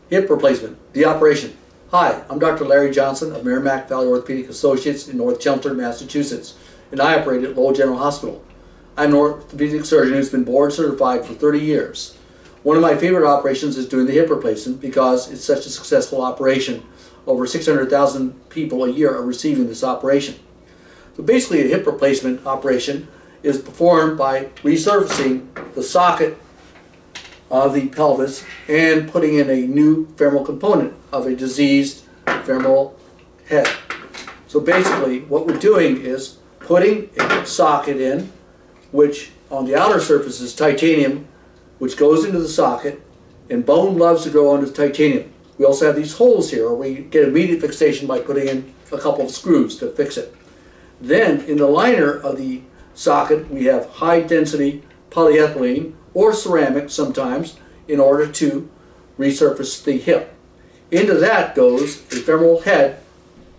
Hip replacement, the operation. Hi, I'm Dr. Larry Johnson of Merrimack Orthopedic Associates in North Chelmsford, Massachusetts, and I operate at Lowell General Hospital. I'm an orthopedic surgeon who's been board certified for 30 years. One of my favorite operations is doing the hip replacement because it's such a successful operation. Over 600,000 people a year are receiving this operation. So basically a hip replacement operation is performed by resurfacing the socket of the pelvis and putting in a new femoral component of a diseased femoral head. So basically what we're doing is putting a socket in, which on the outer surface is titanium, which goes into the socket, and bone loves to grow under titanium. We also have these holes here where we get immediate fixation by putting in a couple of screws to fix it. Then in the liner of the socket we have high density polyethylene or ceramic sometimes in order to resurface the hip. Into that goes a femoral head,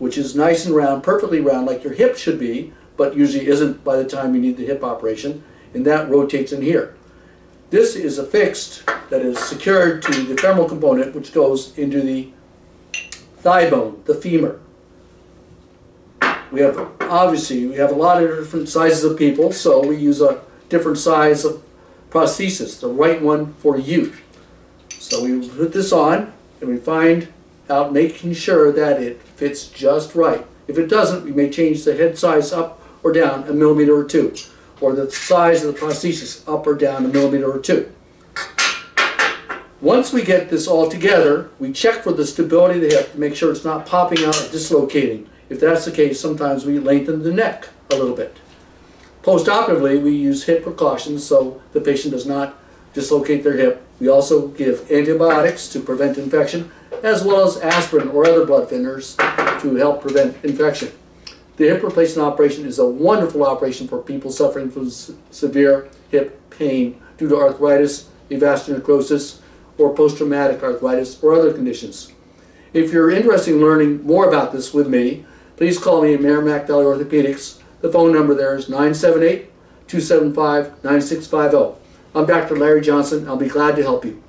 which is nice and round, perfectly round like your hip should be, but usually isn't by the time you need the hip operation, and that rotates in here. This is affixed, that is secured to the femoral component, which goes into the thigh bone, the femur. We have a lot of different sizes of people, so we use a different size of prosthesis, the right one for you. So we put this on and we find out making sure that it fits just right. If it doesn't, we may change the head size up or down a millimeter or two, or the size of the prosthesis up or down a millimeter or two. Once we get this all together, we check for the stability of the hip to make sure it's not popping out or dislocating. If that's the case, sometimes we lengthen the neck a little bit. Post-operatively, we use hip precautions so the patient does not dislocate their hip. We also give antibiotics to prevent infection, as well as aspirin or other blood thinners to help prevent infection. The hip replacement operation is a wonderful operation for people suffering from severe hip pain due to arthritis, avascular necrosis, or post-traumatic arthritis or other conditions. If you're interested in learning more about this with me, please call me at Merrimack Orthopedics. The phone number there is 978-275-9650. I'm Dr. Larry Johnson. I'll be glad to help you.